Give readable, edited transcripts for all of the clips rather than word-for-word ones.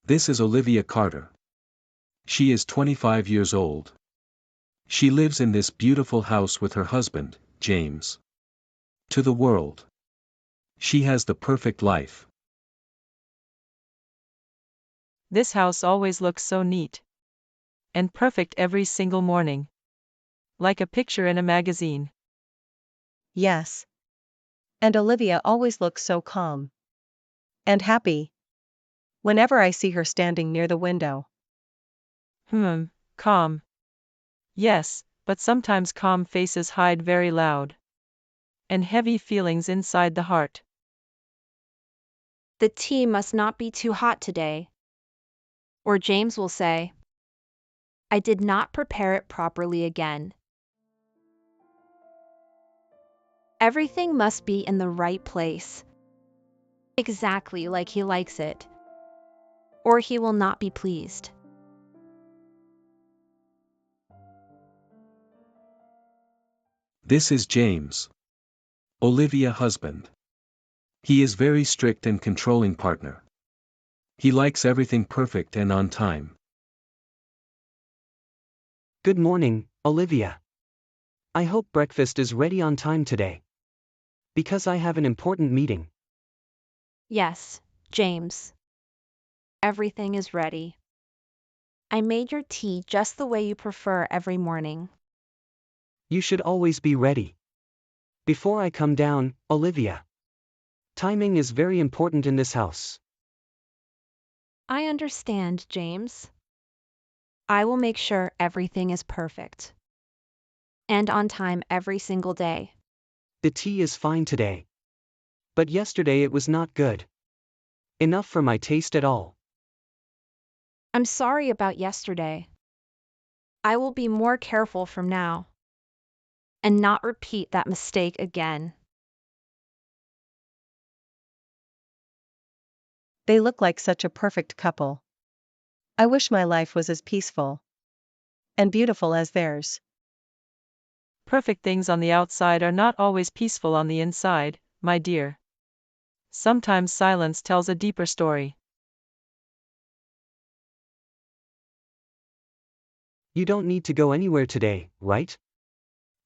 This is Olivia Carter. She is 25 years old. She lives in this beautiful house with her husband, James. To the world, she has the perfect life. This house always looks so neat and perfect every single morning, like a picture in a magazine. Yes. And Olivia always looks so calm and happy whenever I see her standing near the window. Calm. Yes, but sometimes calm faces hide very loud and heavy feelings inside the heart. The tea must not be too hot today, or James will say, I did not prepare it properly again. Everything must be in the right place, exactly like he likes it, or he will not be pleased. This is James. Olivia husband. He is very strict and controlling partner. He likes everything perfect and on time. Good morning, Olivia. I hope breakfast is ready on time today. Because I have an important meeting. Yes, James. Everything is ready. I made your tea just the way you prefer every morning. You should always be ready. Before I come down, Olivia. Timing is very important in this house. I understand, James. I will make sure everything is perfect and on time every single day. The tea is fine today. But yesterday it was not good. Enough for my taste at all. I'm sorry about yesterday. I will be more careful from now and not repeat that mistake again. They look like such a perfect couple. I wish my life was as peaceful and beautiful as theirs. Perfect things on the outside are not always peaceful on the inside, my dear. Sometimes silence tells a deeper story. You don't need to go anywhere today, right?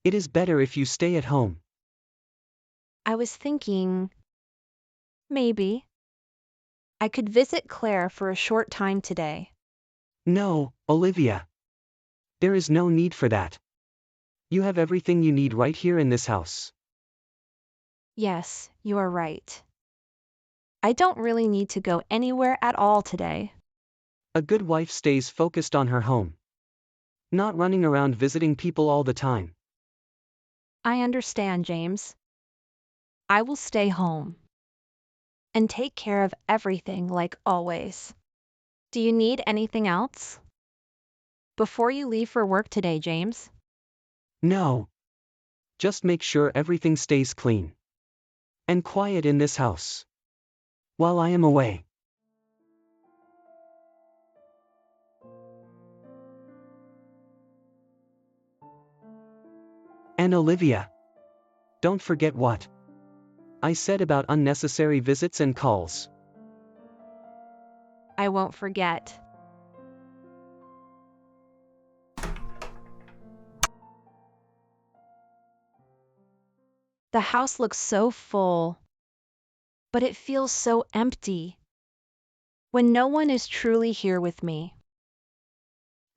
It is better if you stay at home. I was thinking, maybe I could visit Claire for a short time today. No, Olivia. There is no need for that. You have everything you need right here in this house. Yes, you are right. I don't really need to go anywhere at all today. A good wife stays focused on her home. Not running around visiting people all the time. I understand, James. I will stay home and take care of everything like always. Do you need anything else before you leave for work today, James? No. Just make sure everything stays clean and quiet in this house while I am away. And Olivia, don't forget what I said about unnecessary visits and calls. I won't forget. The house looks so full, but it feels so empty when no one is truly here with me.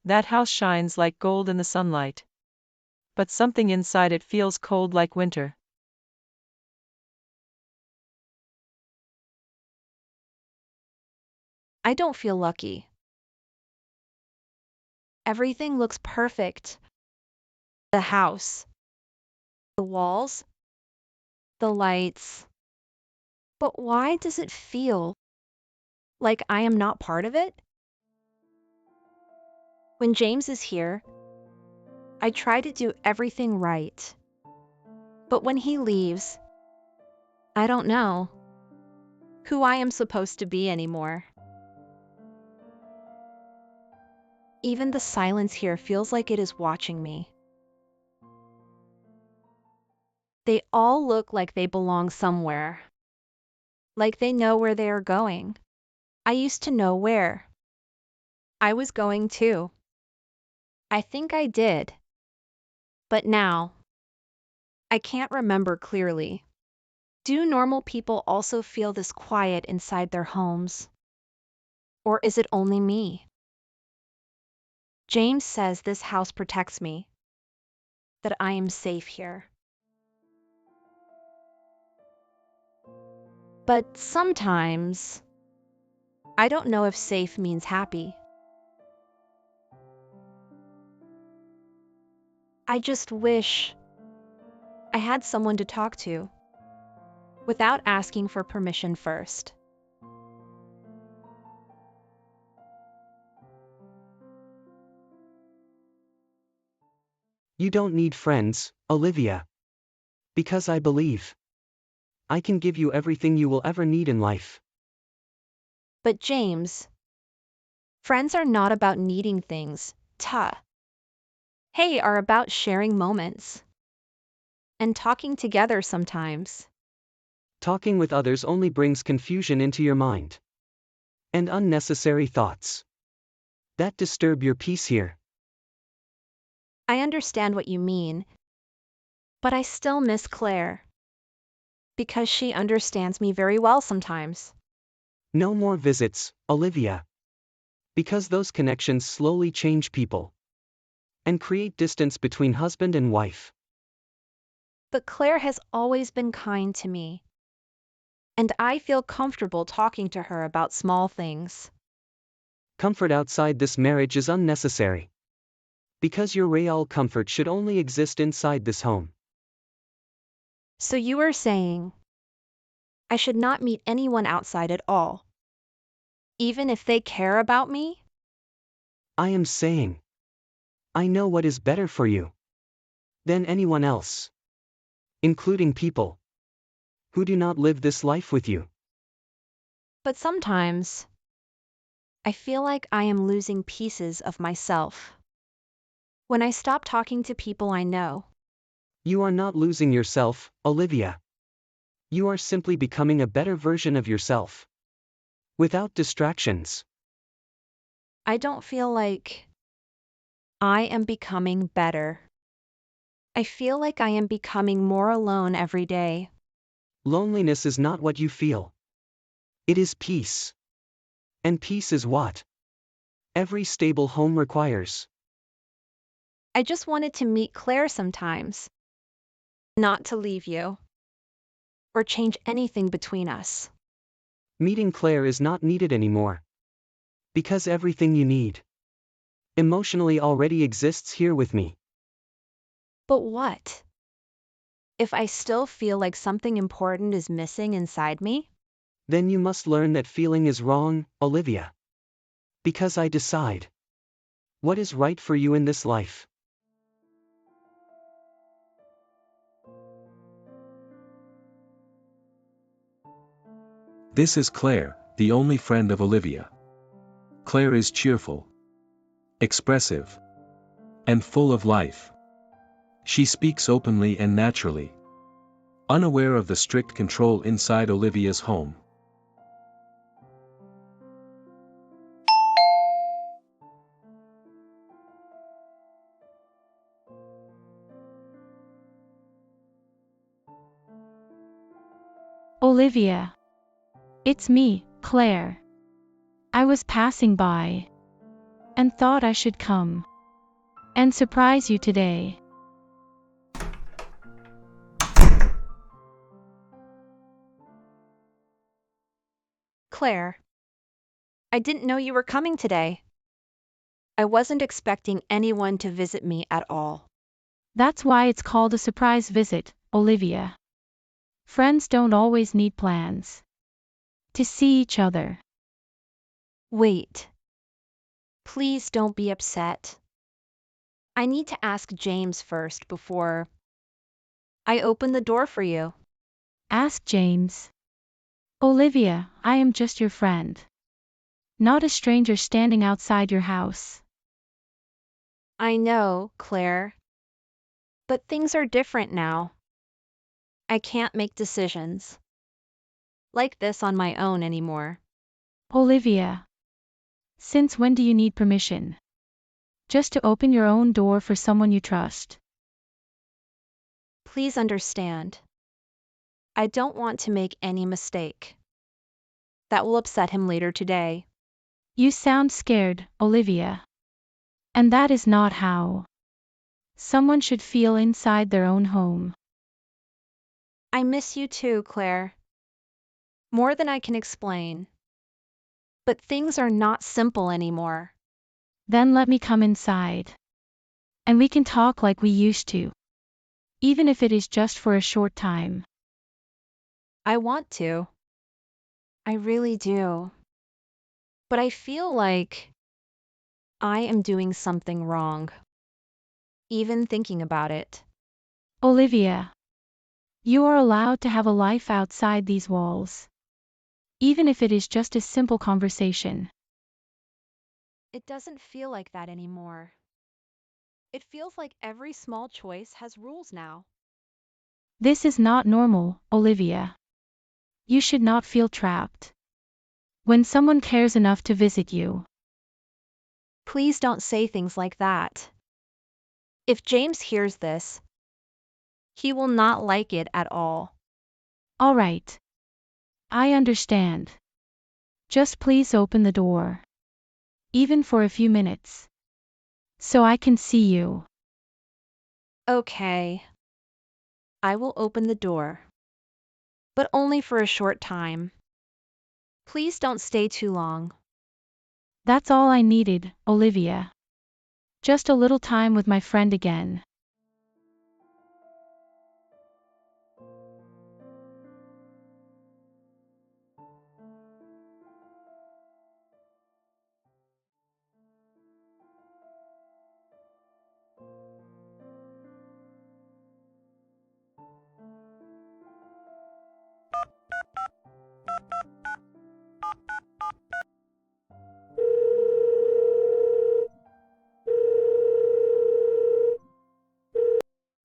That house shines like gold in the sunlight, but something inside it feels cold like winter. I don't feel lucky. Everything looks perfect. The house, the walls, the lights. But why does it feel like I am not part of it? When James is here, I try to do everything right. But when he leaves, I don't know who I am supposed to be anymore. Even the silence here feels like it is watching me. They all look like they belong somewhere, like they know where they are going. I used to know where I was going to. I think I did. But now, I can't remember clearly. Do normal people also feel this quiet inside their homes? Or is it only me? James says this house protects me, that I am safe here. But sometimes, I don't know if safe means happy. I just wish I had someone to talk to without asking for permission first. You don't need friends, Olivia. Because I believe I can give you everything you will ever need in life. But James, friends are not about needing things, Hey, are about sharing moments and talking together sometimes. Talking with others only brings confusion into your mind and unnecessary thoughts that disturb your peace here. I understand what you mean, but I still miss Claire because she understands me very well sometimes. No more visits, Olivia. Because those connections slowly change people and create distance between husband and wife. But Claire has always been kind to me, and I feel comfortable talking to her about small things. Comfort outside this marriage is unnecessary. Because your real comfort should only exist inside this home. So you are saying I should not meet anyone outside at all, even if they care about me? I am saying, I know what is better for you than anyone else, including people who do not live this life with you. But sometimes I feel like I am losing pieces of myself when I stop talking to people I know. You are not losing yourself, Olivia. You are simply becoming a better version of yourself. Without distractions. I don't feel like I am becoming better. I feel like I am becoming more alone every day. Loneliness is not what you feel. It is peace. And peace is what every stable home requires. I just wanted to meet Claire sometimes, not to leave you or change anything between us. Meeting Claire is not needed anymore. Because everything you need emotionally already exists here with me. But what if I still feel like something important is missing inside me? Then you must learn that feeling is wrong, Olivia. Because I decide what is right for you in this life. This is Claire, the only friend of Olivia. Claire is cheerful, expressive, and full of life. She speaks openly and naturally, unaware of the strict control inside Olivia's home. Olivia. It's me, Claire. I was passing by and thought I should come and surprise you today. Claire, I didn't know you were coming today. I wasn't expecting anyone to visit me at all. That's why it's called a surprise visit, Olivia. Friends don't always need plans to see each other. Wait. Please don't be upset. I need to ask James first before I open the door for you. Ask James. Olivia, I am just your friend, not a stranger standing outside your house. I know, Claire. But things are different now. I can't make decisions like this on my own anymore. Olivia. Since when do you need permission? Just to open your own door for someone you trust. Please understand. I don't want to make any mistake that will upset him later today. You sound scared, Olivia. And that is not how someone should feel inside their own home. I miss you too, Claire. More than I can explain. But things are not simple anymore. Then let me come inside. And we can talk like we used to. Even if it is just for a short time. I want to. I really do. But I feel like I am doing something wrong. Even thinking about it. Olivia. You are allowed to have a life outside these walls. Even if it is just a simple conversation. It doesn't feel like that anymore. It feels like every small choice has rules now. This is not normal, Olivia. You should not feel trapped. When someone cares enough to visit you. Please don't say things like that. If James hears this, he will not like it at all. All right. I understand. Just please open the door. Even for a few minutes. So I can see you. Okay. I will open the door. But only for a short time. Please don't stay too long. That's all I needed, Olivia. Just a little time with my friend again.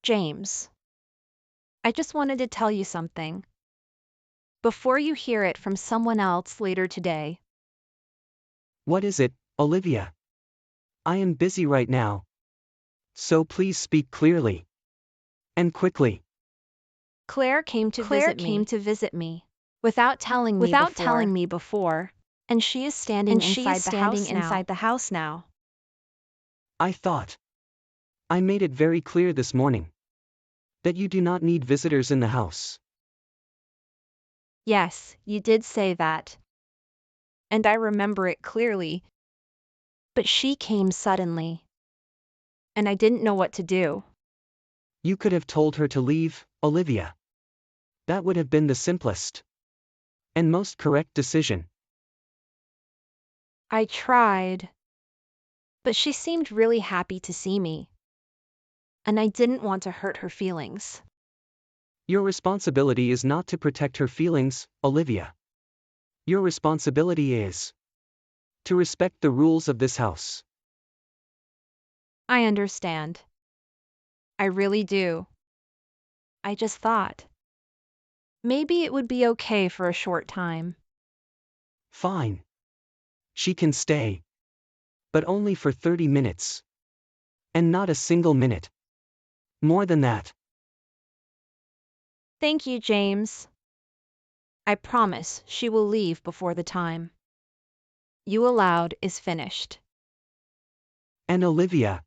James. I just wanted to tell you something. Before you hear it from someone else later today. What is it, Olivia? I am busy right now. So please speak clearly. And quickly. Claire came to visit me. Without telling me before. And she is standing inside the house now. I thought. I made it very clear this morning. That you do not need visitors in the house. Yes, you did say that. And I remember it clearly. But she came suddenly. And I didn't know what to do. You could have told her to leave, Olivia. That would have been the simplest. And most correct decision. I tried. But she seemed really happy to see me. And I didn't want to hurt her feelings. Your responsibility is not to protect her feelings, Olivia. Your responsibility is to respect the rules of this house. I understand. I really do. I just thought. Maybe it would be okay for a short time. Fine. She can stay. But only for 30 minutes. And not a single minute. More than that. Thank you, James. I promise she will leave before the time you allowed is finished. And Olivia.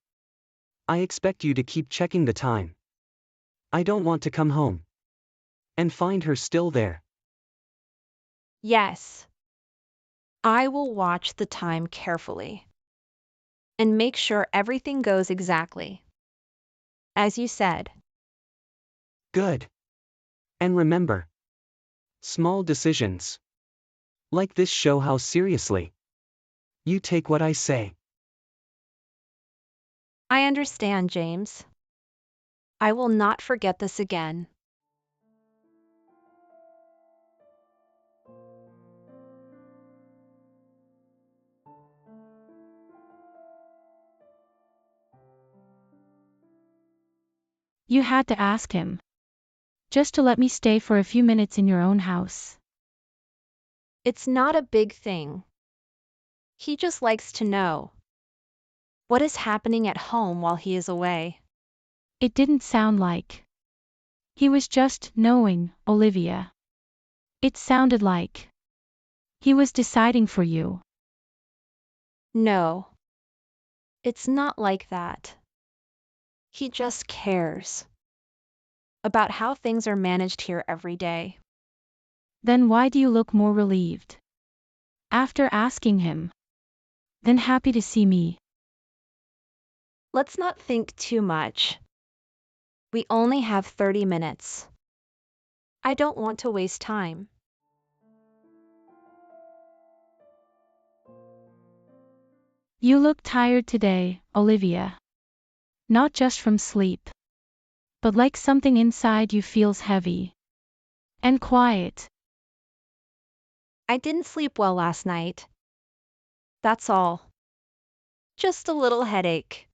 I expect you to keep checking the time. I don't want to come home. And find her still there. Yes. I will watch the time carefully. And make sure everything goes exactly as you said. Good. And remember. Small decisions. Like this show how seriously. You take what I say. I understand, James. I will not forget this again. You had to ask him. Just to let me stay for a few minutes in your own house. It's not a big thing. He just likes to know what is happening at home while he is away. It didn't sound like he was just knowing, Olivia. It sounded like he was deciding for you. No, it's not like that. He just cares about how things are managed here every day. Then why do you look more relieved? After asking him. Then happy to see me. Let's not think too much. We only have 30 minutes. I don't want to waste time. You look tired today, Olivia. Not just from sleep. But like something inside you feels heavy. And quiet. I didn't sleep well last night. That's all. Just a little headache.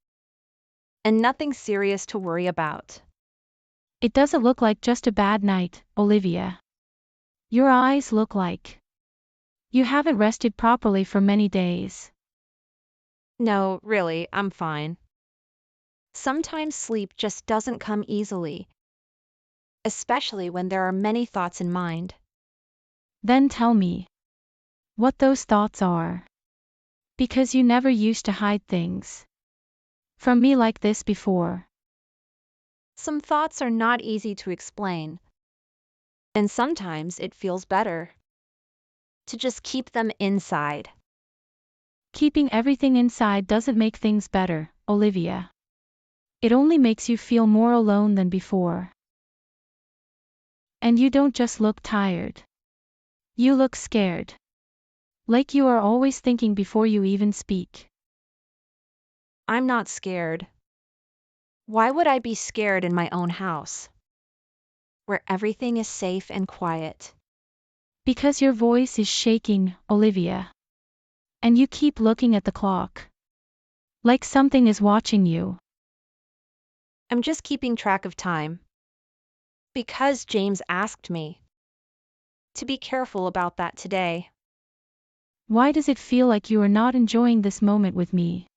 And nothing serious to worry about. It doesn't look like just a bad night, Olivia. Your eyes look like you haven't rested properly for many days. No, really, I'm fine. Sometimes sleep just doesn't come easily, especially when there are many thoughts in mind. Then tell me what those thoughts are. Because you never used to hide things from me like this before. Some thoughts are not easy to explain, and sometimes it feels better to just keep them inside. Keeping everything inside doesn't make things better, Olivia. It only makes you feel more alone than before. And you don't just look tired. You look scared. Like you are always thinking before you even speak. I'm not scared. Why would I be scared in my own house, where everything is safe and quiet? Because your voice is shaking, Olivia. And you keep looking at the clock. Like something is watching you. I'm just keeping track of time. Because James asked me to be careful about that today. Why does it feel like you are not enjoying this moment with me,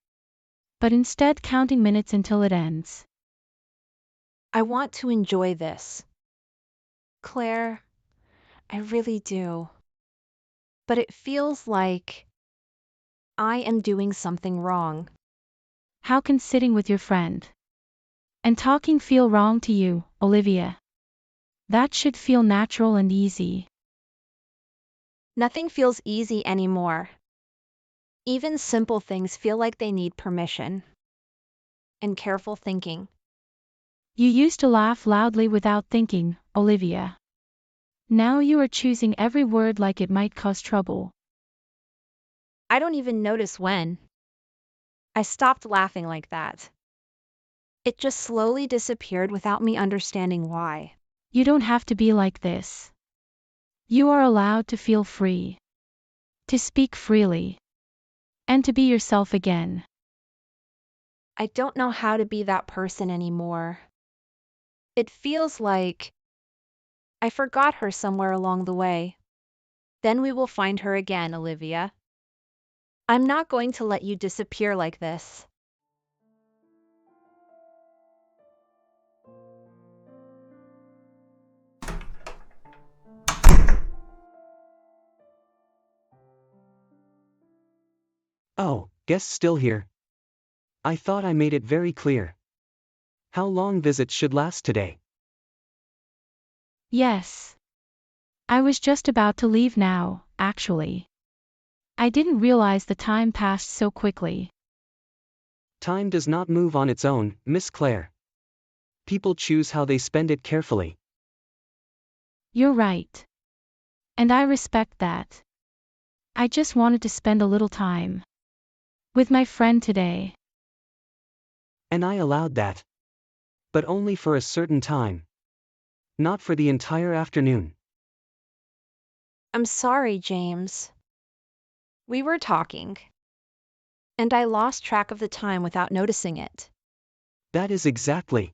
but instead counting minutes until it ends? I want to enjoy this, Claire. I really do. But it feels like I am doing something wrong. How can sitting with your friend and talking feel wrong to you, Olivia? That should feel natural and easy. Nothing feels easy anymore. Even simple things feel like they need permission and careful thinking. You used to laugh loudly without thinking, Olivia. Now you are choosing every word like it might cause trouble. I don't even notice when I stopped laughing like that. It just slowly disappeared without me understanding why. You don't have to be like this. You are allowed to feel free, to speak freely, and to be yourself again. I don't know how to be that person anymore. It feels like I forgot her somewhere along the way. Then we will find her again, Olivia. I'm not going to let you disappear like this. Oh, guess still here. I thought I made it very clear. How long visits should last today? Yes. I was just about to leave now, actually. I didn't realize the time passed so quickly. Time does not move on its own, Miss Claire. People choose how they spend it carefully. You're right. And I respect that. I just wanted to spend a little time with my friend today. And I allowed that. But only for a certain time. Not for the entire afternoon. I'm sorry, James. We were talking, and I lost track of the time without noticing it. That is exactly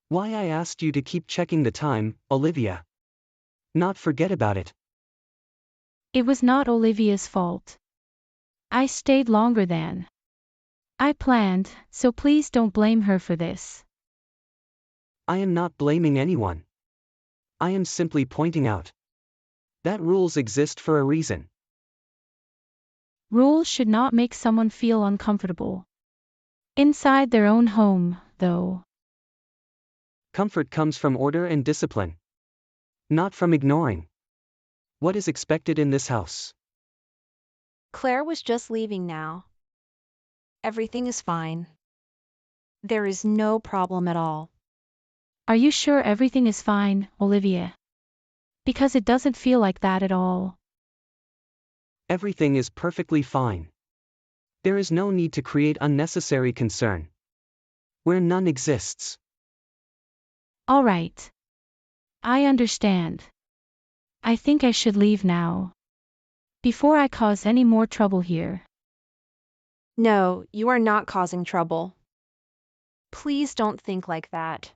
why I asked you to keep checking the time, Olivia. Not forget about it. It was not Olivia's fault. I stayed longer than I planned, so please don't blame her for this. I am not blaming anyone. I am simply pointing out that rules exist for a reason. Rules should not make someone feel uncomfortable. Inside their own home, though. Comfort comes from order and discipline, not from ignoring what is expected in this house. Claire was just leaving now. Everything is fine. There is no problem at all. Are you sure everything is fine, Olivia? Because it doesn't feel like that at all. Everything is perfectly fine. There is no need to create unnecessary concern where none exists. All right. I understand. I think I should leave now. Before I cause any more trouble here. No, you are not causing trouble. Please don't think like that.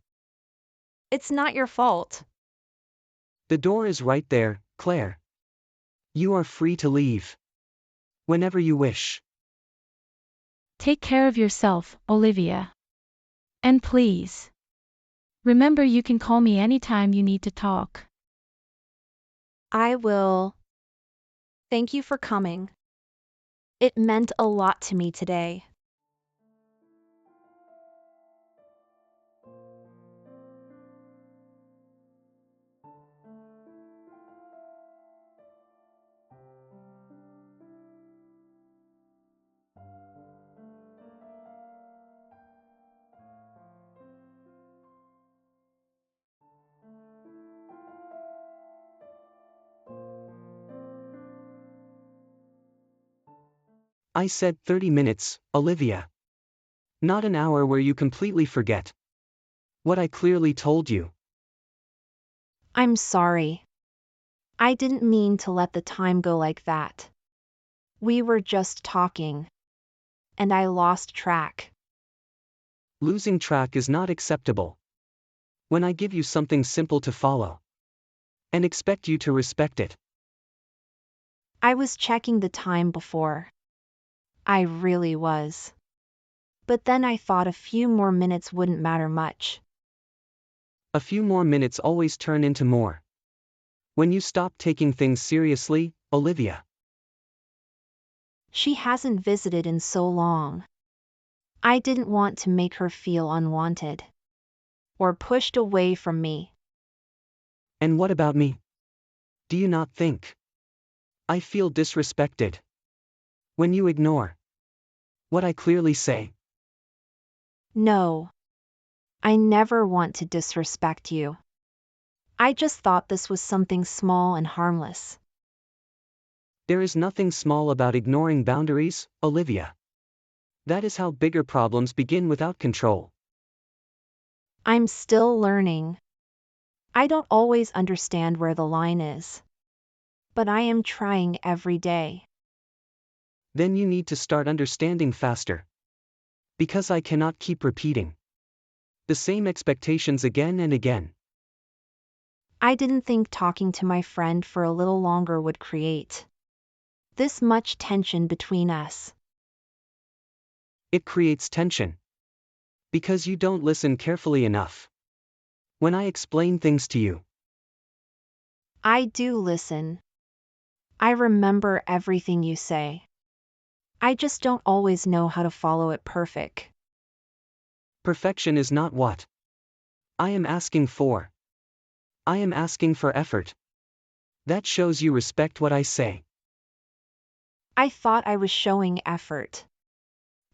It's not your fault. The door is right there, Claire. You are free to leave whenever you wish. Take care of yourself, Olivia. And please, remember you can call me anytime you need to talk. I will. Thank you for coming. It meant a lot to me today. I said 30 minutes, Olivia. Not an hour where you completely forget what I clearly told you. I'm sorry. I didn't mean to let the time go like that. We were just talking. And I lost track. Losing track is not acceptable. When I give you something simple to follow and expect you to respect it. I was checking the time before. I really was. But then I thought a few more minutes wouldn't matter much. A few more minutes always turn into more when you stop taking things seriously, Olivia. She hasn't visited in so long. I didn't want to make her feel unwanted or pushed away from me. And what about me? Do you not think I feel disrespected when you ignore what I clearly say? No. I never want to disrespect you. I just thought this was something small and harmless. There is nothing small about ignoring boundaries, Olivia. That is how bigger problems begin without control. I'm still learning. I don't always understand where the line is. But I am trying every day. Then you need to start understanding faster. Because I cannot keep repeating the same expectations again and again. I didn't think talking to my friend for a little longer would create this much tension between us. It creates tension. Because you don't listen carefully enough when I explain things to you. I do listen. I remember everything you say. I just don't always know how to follow it perfect. Perfection is not what I am asking for. I am asking for effort. That shows you respect what I say. I thought I was showing effort.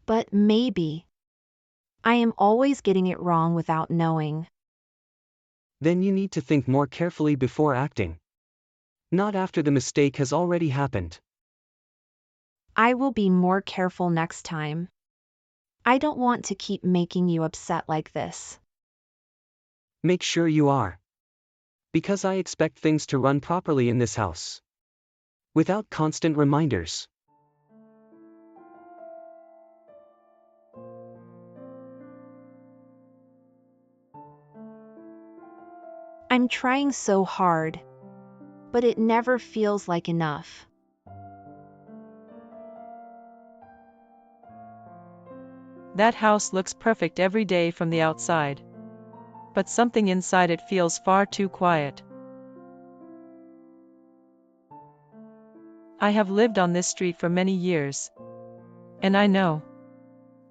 But maybe I am always getting it wrong without knowing. Then you need to think more carefully before acting. Not after the mistake has already happened. I will be more careful next time. I don't want to keep making you upset like this. Make sure you are. Because I expect things to run properly in this house. Without constant reminders. I'm trying so hard. But it never feels like enough. That house looks perfect every day from the outside. But something inside it feels far too quiet. I have lived on this street for many years. And I know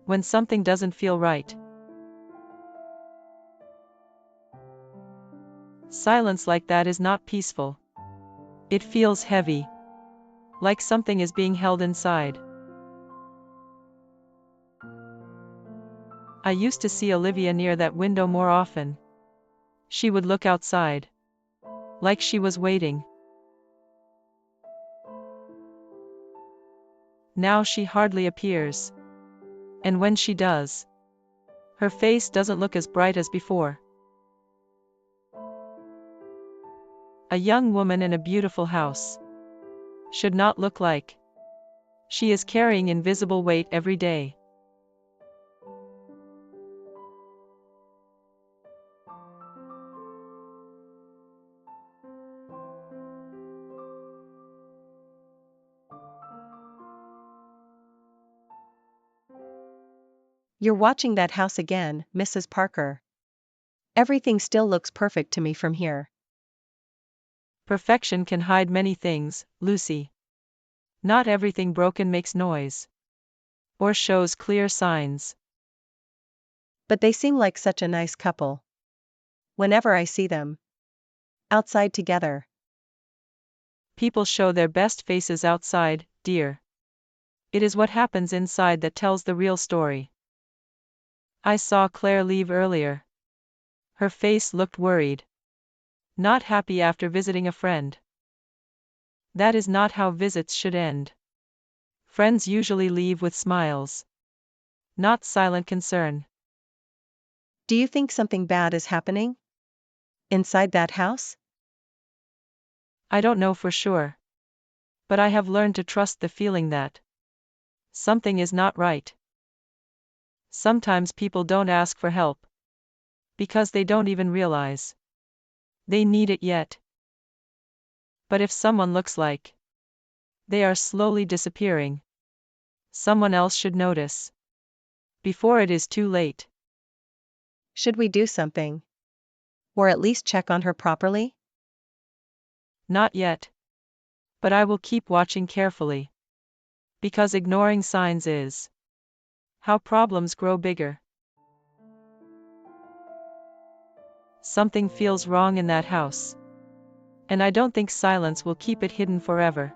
when something doesn't feel right. Silence like that is not peaceful. It feels heavy, like something is being held inside. I used to see Olivia near that window more often. She would look outside, like she was waiting. Now she hardly appears. And when she does, her face doesn't look as bright as before. A young woman in a beautiful house should not look like she is carrying invisible weight every day. You're watching that house again, Mrs. Parker. Everything still looks perfect to me from here. Perfection can hide many things, Lucy. Not everything broken makes noise or shows clear signs. But they seem like such a nice couple. Whenever I see them outside together. People show their best faces outside, dear. It is what happens inside that tells the real story. I saw Claire leave earlier. Her face looked worried. Not happy after visiting a friend. That is not how visits should end. Friends usually leave with smiles, not silent concern. Do you think something bad is happening inside that house? I don't know for sure. But I have learned to trust the feeling that something is not right. Sometimes people don't ask for help because they don't even realize they need it yet. But if someone looks like they are slowly disappearing, someone else should notice before it is too late. Should we do something? Or at least check on her properly? Not yet. But I will keep watching carefully. Because ignoring signs is how problems grow bigger. Something feels wrong in that house. And I don't think silence will keep it hidden forever.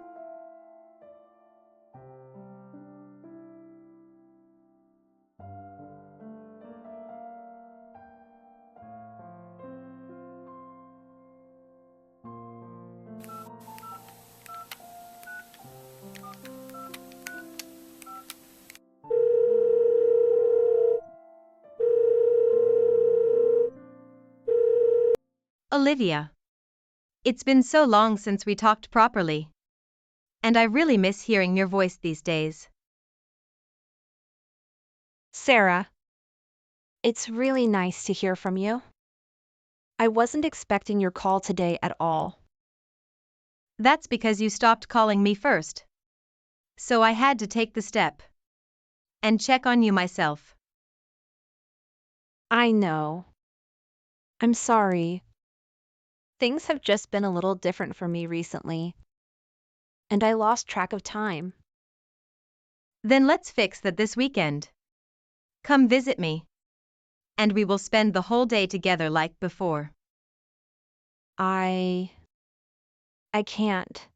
Olivia. It's been so long since we talked properly. And I really miss hearing your voice these days. Sarah, it's really nice to hear from you. I wasn't expecting your call today at all. That's because you stopped calling me first. So I had to take the step and check on you myself. I know. I'm sorry. Things have just been a little different for me recently. And I lost track of time. Then let's fix that this weekend. Come visit me. And we will spend the whole day together like before. I can't.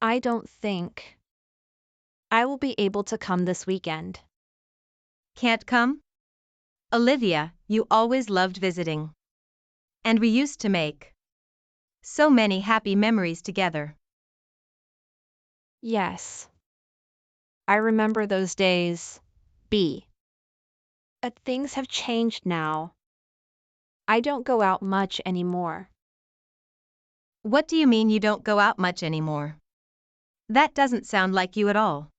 I don't think I will be able to come this weekend. Can't come? Olivia, you always loved visiting. And we used to make so many happy memories together. Yes. I remember those days. But things have changed now. I don't go out much anymore. What do you mean you don't go out much anymore? That doesn't sound like you at all.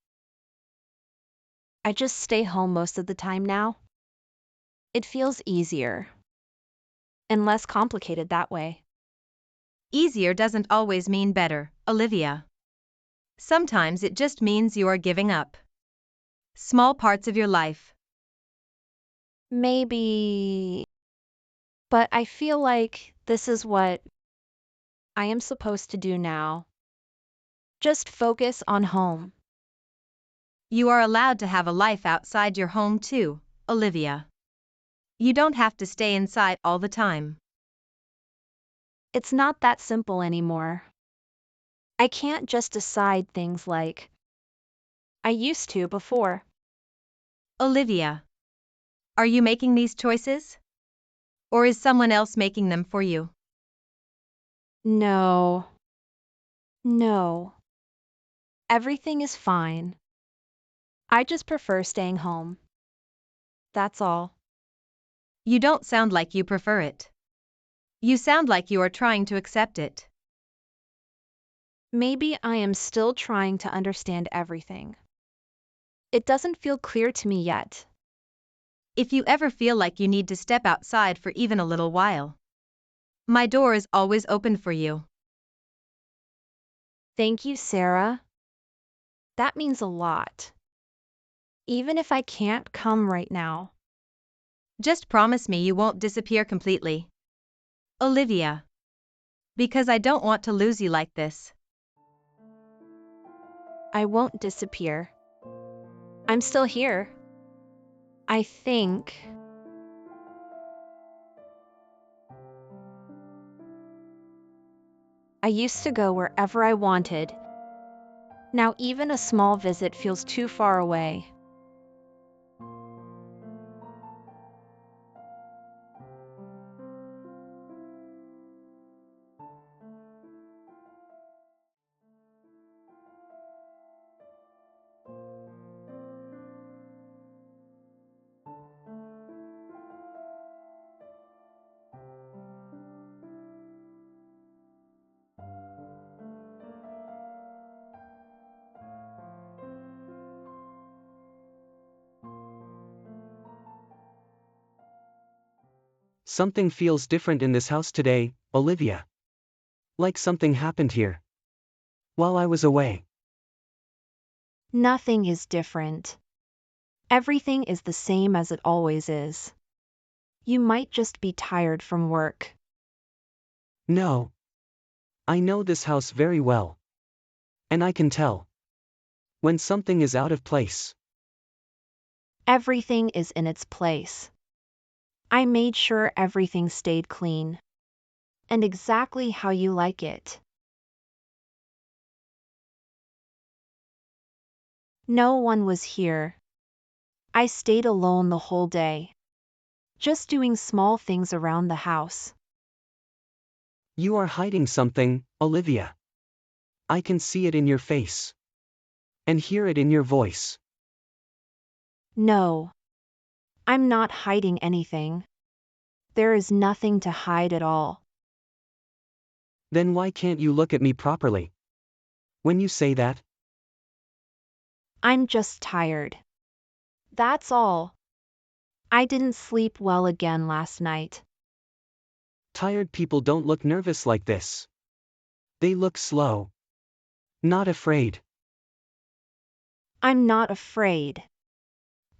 I just stay home most of the time now. It feels easier. And less complicated that way. Easier doesn't always mean better, Olivia. Sometimes it just means you are giving up small parts of your life Maybe, but I feel like this is what I am supposed to do now. Just focus on home. You are allowed to have a life outside your home too, Olivia. You don't have to stay inside all the time. It's not that simple anymore. I can't just decide things like I used to before. Olivia, are you making these choices? Or is someone else making them for you? No. No. Everything is fine. I just prefer staying home. That's all. You don't sound like you prefer it. You sound like you are trying to accept it. Maybe I am still trying to understand everything. It doesn't feel clear to me yet. If you ever feel like you need to step outside for even a little while, my door is always open for you. Thank you, Sarah. That means a lot. Even if I can't come right now. Just promise me you won't disappear completely. Olivia. Because I don't want to lose you like this. I won't disappear. I'm still here. I think. I used to go wherever I wanted. Now even a small visit feels too far away. Something feels different in this house today, Olivia. Like something happened here. While I was away. Nothing is different. Everything is the same as it always is. You might just be tired from work. No. I know this house very well. And I can tell when something is out of place. Everything is in its place. I made sure everything stayed clean. And exactly how you like it. No one was here. I stayed alone the whole day. Just doing small things around the house. You are hiding something, Olivia. I can see it in your face. And hear it in your voice. No. I'm not hiding anything. There is nothing to hide at all. Then why can't you look at me properly? When you say that? I'm just tired. That's all. I didn't sleep well again last night. Tired people don't look nervous like this. They look slow. Not afraid. I'm not afraid.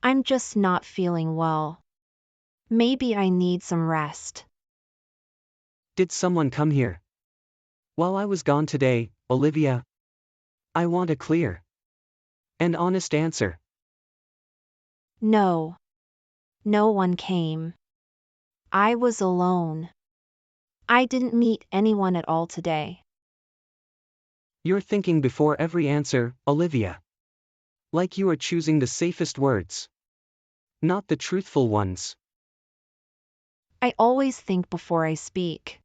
I'm just not feeling well. Maybe I need some rest. Did someone come here? While I was gone today, Olivia. I want a clear and honest answer. No. No one came. I was alone. I didn't meet anyone at all today. You're thinking before every answer, Olivia. Like you are choosing the safest words. Not the truthful ones. I always think before I speak.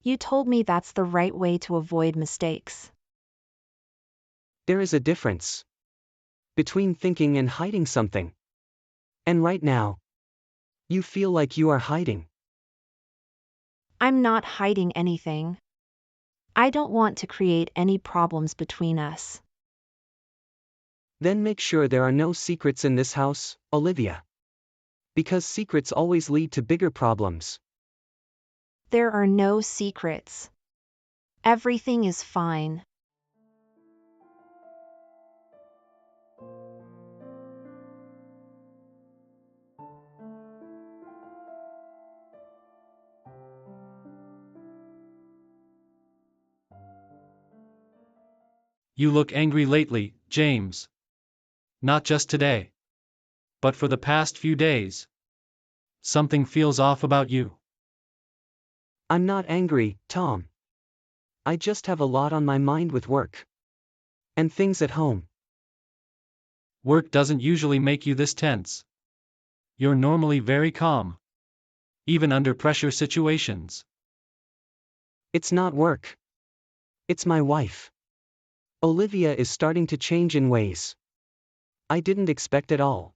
You told me that's the right way to avoid mistakes. There is a difference between thinking and hiding something. And right now, you feel like you are hiding. I'm not hiding anything. I don't want to create any problems between us. Then make sure there are no secrets in this house, Olivia. Because secrets always lead to bigger problems. There are no secrets. Everything is fine. You look angry lately, James. Not just today. But for the past few days. Something feels off about you. I'm not angry, Tom. I just have a lot on my mind with work. And things at home. Work doesn't usually make you this tense. You're normally very calm. Even under pressure situations. It's not work. It's my wife. Olivia is starting to change in ways I didn't expect at all.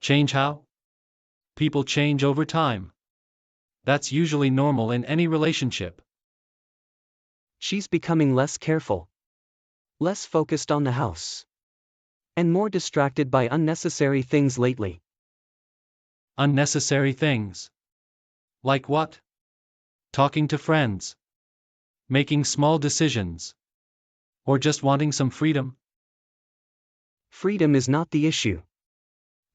Change how? People change over time. That's usually normal in any relationship. She's becoming less careful. Less focused on the house. And more distracted by unnecessary things lately. Unnecessary things. Like what? Talking to friends. Making small decisions. Or just wanting some freedom? Freedom is not the issue.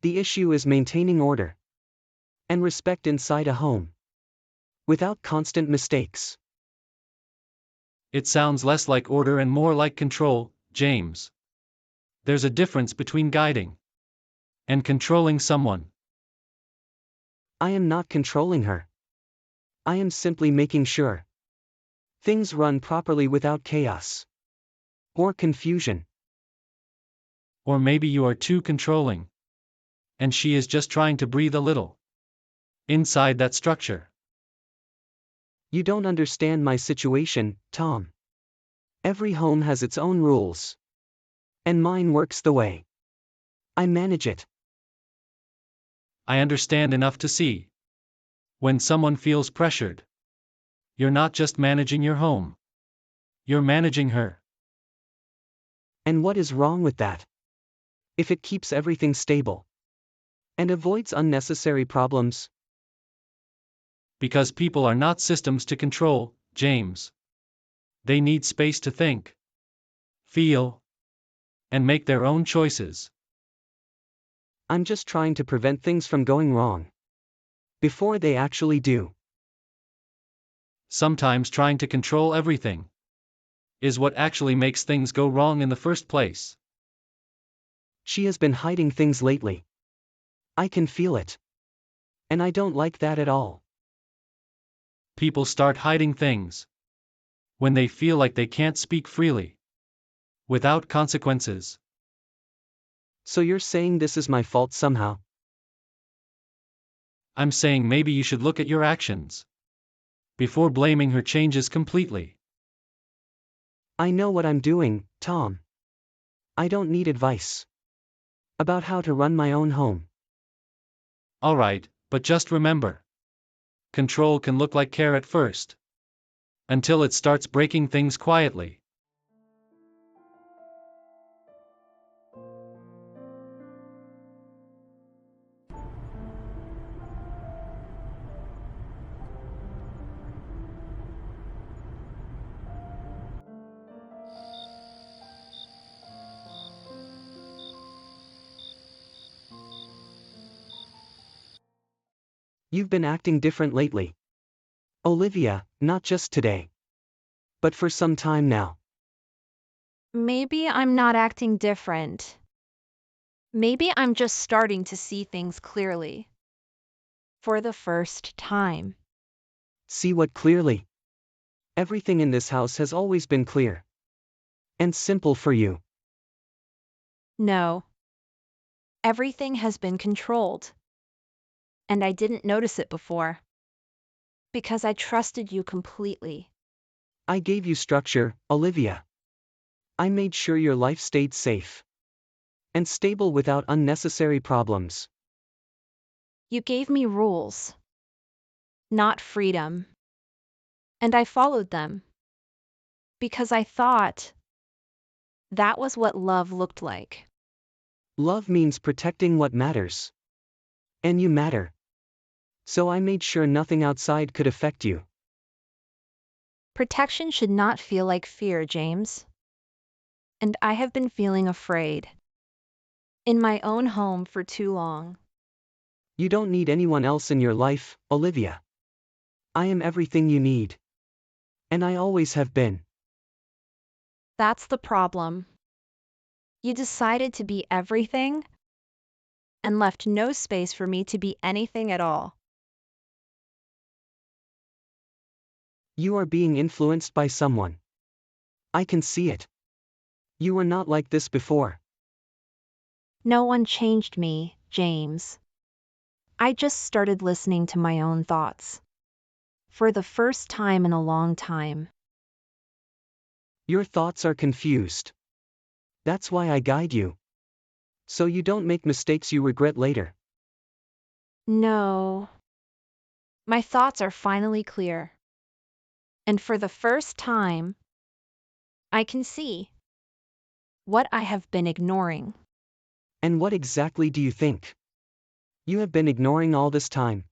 The issue is maintaining order. And respect inside a home. Without constant mistakes. It sounds less like order and more like control, James. There's a difference between guiding and controlling someone. I am not controlling her. I am simply making sure things run properly without chaos or confusion. Or maybe you are too controlling. And she is just trying to breathe a little. Inside that structure. You don't understand my situation, Tom. Every home has its own rules. And mine works the way I manage it. I understand enough to see. When someone feels pressured, you're not just managing your home. You're managing her. And what is wrong with that? If it keeps everything stable and avoids unnecessary problems. Because people are not systems to control, James. They need space to think, feel, and make their own choices. I'm just trying to prevent things from going wrong before they actually do. Sometimes trying to control everything is what actually makes things go wrong in the first place. She has been hiding things lately. I can feel it. And I don't like that at all. People start hiding things when they feel like they can't speak freely, without consequences. So you're saying this is my fault somehow? I'm saying maybe you should look at your actions before blaming her changes completely. I know what I'm doing, Tom. I don't need advice about how to run my own home. Alright, but just remember. Control can look like care at first. Until it starts breaking things quietly. You've been acting different lately. Olivia, not just today. But for some time now. Maybe I'm not acting different. Maybe I'm just starting to see things clearly. For the first time. See what clearly? Everything in this house has always been clear. And simple for you. No. Everything has been controlled. And I didn't notice it before. Because I trusted you completely. I gave you structure, Olivia. I made sure your life stayed safe. And stable without unnecessary problems. You gave me rules. Not freedom. And I followed them. Because I thought that was what love looked like. Love means protecting what matters. And you matter. So I made sure nothing outside could affect you. Protection should not feel like fear, James. And I have been feeling afraid. In my own home for too long. You don't need anyone else in your life, Olivia. I am everything you need. And I always have been. That's the problem. You decided to be everything and left no space for me to be anything at all. You are being influenced by someone. I can see it. You were not like this before. No one changed me, James. I just started listening to my own thoughts. For the first time in a long time. Your thoughts are confused. That's why I guide you. So you don't make mistakes you regret later. No. My thoughts are finally clear. And for the first time, I can see what I have been ignoring. And what exactly do you think? You have been ignoring all this time.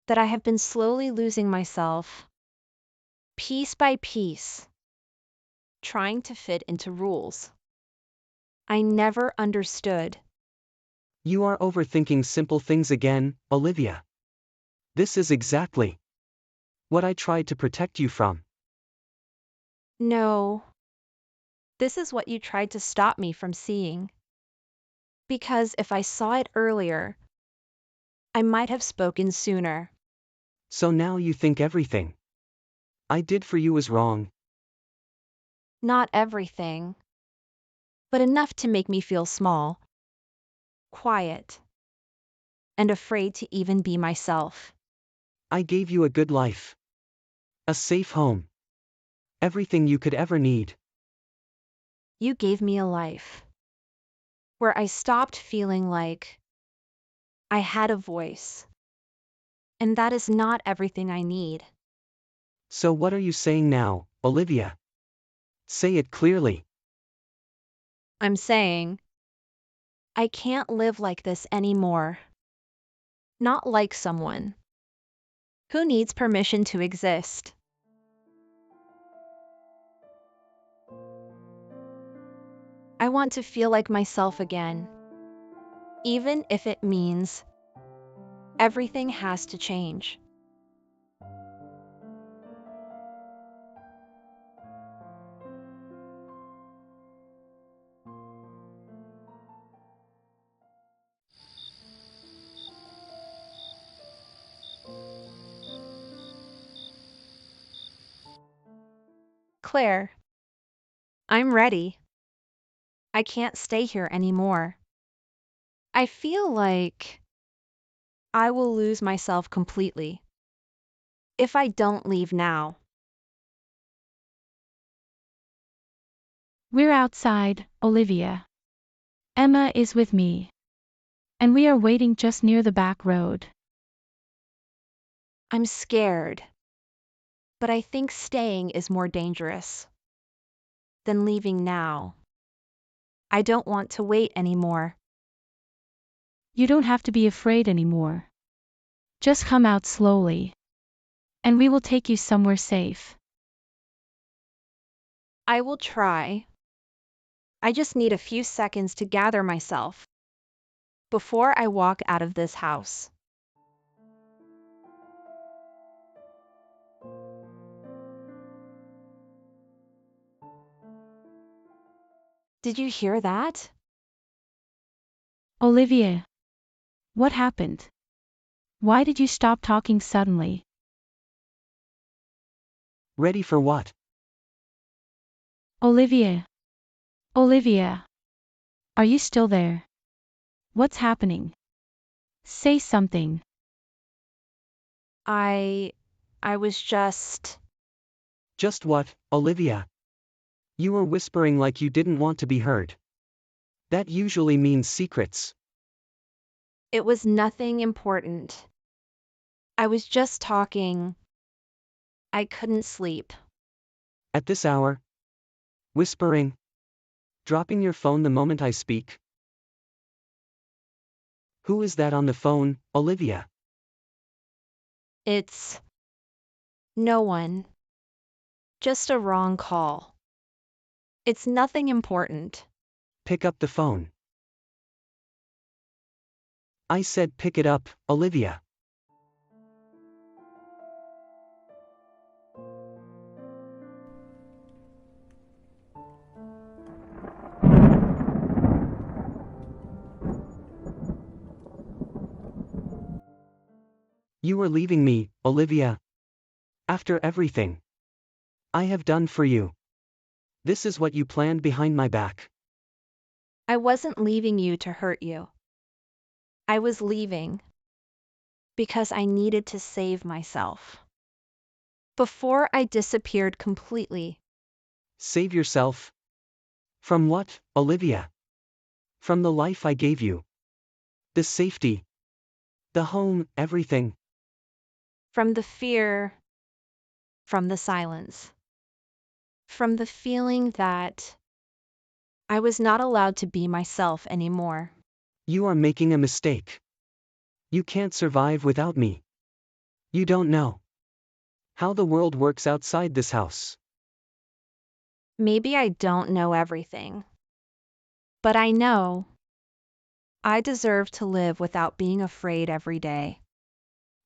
That I have been slowly losing myself, piece by piece, trying to fit into rules I never understood. You are overthinking simple things again, Olivia. This is exactly what I tried to protect you from. No. This is what you tried to stop me from seeing. Because if I saw it earlier, I might have spoken sooner. So now you think everything I did for you was wrong. Not everything, but enough to make me feel small, quiet, and afraid to even be myself. I gave you a good life. A safe home. Everything you could ever need. You gave me a life where I stopped feeling like I had a voice. And that is not everything I need. So what are you saying now, Olivia? Say it clearly. I'm saying, I can't live like this anymore. Not like someone who needs permission to exist. I want to feel like myself again, even if it means everything has to change. Claire, I'm ready. I can't stay here anymore. I feel like I will lose myself completely if I don't leave now. We're outside, Olivia. Emma is with me. And we are waiting just near the back road. I'm scared, but I think staying is more dangerous than leaving now. I don't want to wait anymore. You don't have to be afraid anymore. Just come out slowly. And we will take you somewhere safe. I will try. I just need a few seconds to gather myself before I walk out of this house. Did you hear that? Olivia. What happened? Why did you stop talking suddenly? Ready for what? Olivia. Olivia. Are you still there? What's happening? Say something. I was just. Just what, Olivia? You were whispering like you didn't want to be heard. That usually means secrets. It was nothing important. I was just talking. I couldn't sleep. At this hour? Whispering? Dropping your phone the moment I speak? Who is that on the phone, Olivia? It's no one. Just a wrong call. It's nothing important. Pick up the phone. I said pick it up, Olivia. You are leaving me, Olivia. After everything I have done for you. This is what you planned behind my back. I wasn't leaving you to hurt you. I was leaving because I needed to save myself. Before I disappeared completely, Save yourself? From what, Olivia? From the life I gave you. The safety. The home, everything. from the fear, from the silence, from the feeling that I was not allowed to be myself anymore. You are making a mistake. You can't survive without me. You don't know how the world works outside this house. Maybe I don't know everything, but I know I deserve to live without being afraid every day.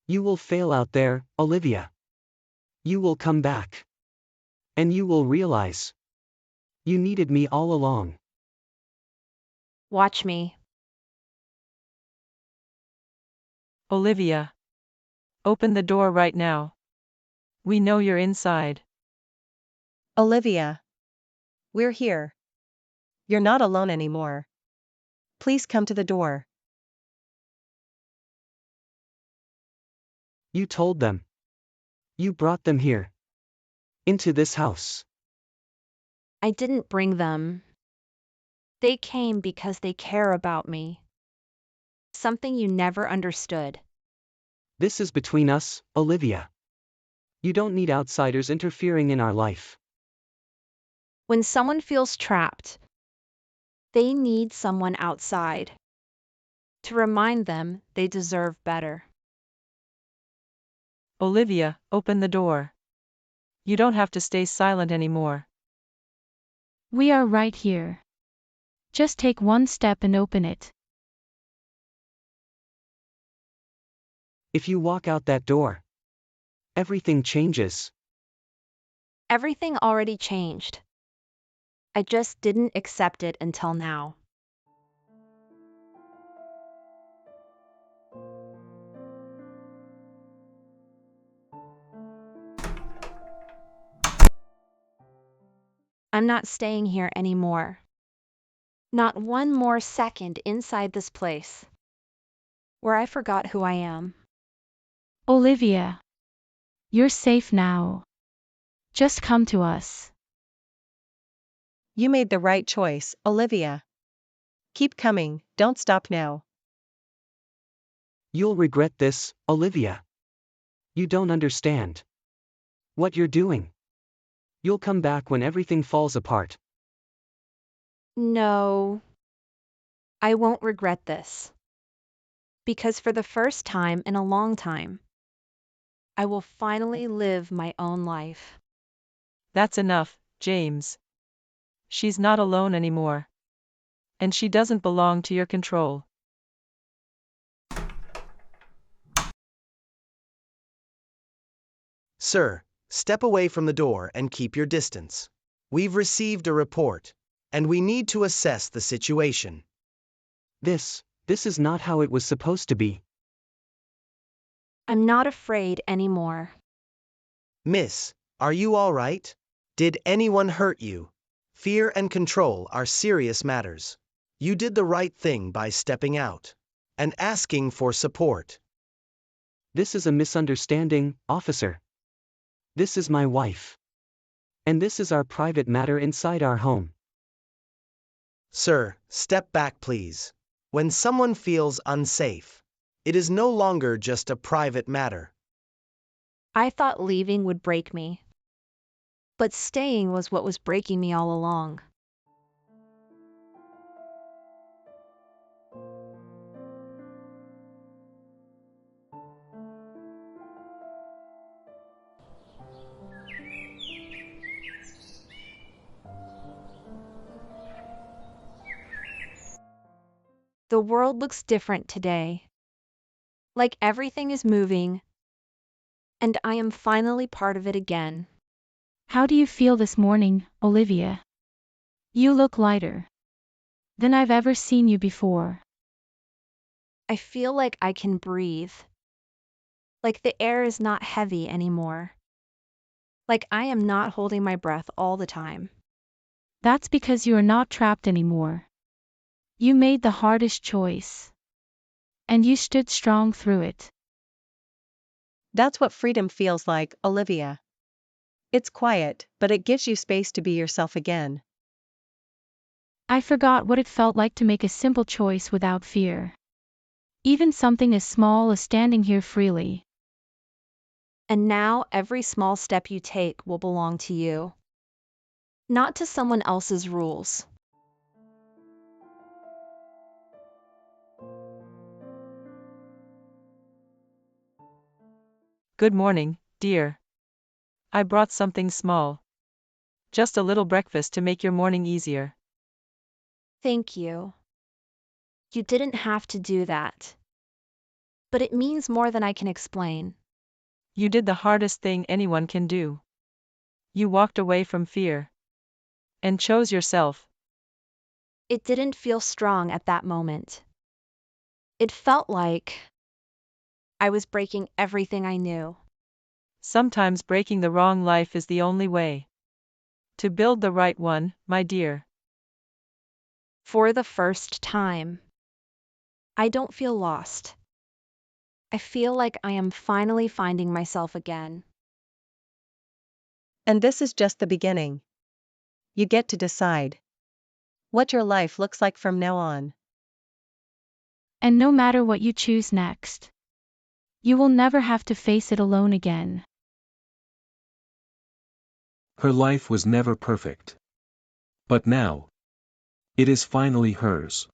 You will fail out there, Olivia. You will come back. And you will realize you needed me all along. Watch me. Olivia. Open the door right now. We know you're inside. Olivia. We're here. You're not alone anymore. Please come to the door. You told them. You brought them here. Into this house. I didn't bring them. They came because they care about me. Something you never understood. This is between us, Olivia. You don't need outsiders interfering in our life. When someone feels trapped, they need someone outside to remind them they deserve better. Olivia, open the door. You don't have to stay silent anymore. We are right here. Just take one step and open it. If you walk out that door, everything changes. Everything already changed. I just didn't accept it until now. I'm not staying here anymore. Not one more second inside this place where I forgot who I am. Olivia. You're safe now. Just come to us. You made the right choice, Olivia. Keep coming, don't stop now. You'll regret this, Olivia. You don't understand what you're doing. You'll come back when everything falls apart. No, I won't regret this. Because for the first time in a long time, I will finally live my own life. That's enough, James. She's not alone anymore. And she doesn't belong to your control. Sir, step away from the door and keep your distance. We've received a report, and we need to assess the situation. This is not how it was supposed to be. I'm not afraid anymore. Miss, are you all right? Did anyone hurt you? Fear and control are serious matters. You did the right thing by stepping out and asking for support. This is a misunderstanding, officer. This is my wife. And this is our private matter inside our home. Sir, step back please. When someone feels unsafe, it is no longer just a private matter. I thought leaving would break me. But staying was what was breaking me all along. The world looks different today. Like everything is moving, and I am finally part of it again. How do you feel this morning, Olivia? You look lighter than I've ever seen you before. I feel like I can breathe. Like the air is not heavy anymore. Like I am not holding my breath all the time. That's because you are not trapped anymore. You made the hardest choice. And you stood strong through it. That's what freedom feels like, Olivia. It's quiet, but it gives you space to be yourself again. I forgot what it felt like to make a simple choice without fear. Even something as small as standing here freely. And now every small step you take will belong to you, not to someone else's rules. Good morning, dear. I brought something small. Just a little breakfast to make your morning easier. Thank you. You didn't have to do that. But it means more than I can explain. You did the hardest thing anyone can do. You walked away from fear. And chose yourself. It didn't feel strong at that moment. It felt like I was breaking everything I knew. Sometimes breaking the wrong life is the only way to build the right one, my dear. For the first time, I don't feel lost. I feel like I am finally finding myself again. And this is just the beginning. You get to decide what your life looks like from now on. And no matter what you choose next, you will never have to face it alone again. Her life was never perfect. But now, it is finally hers.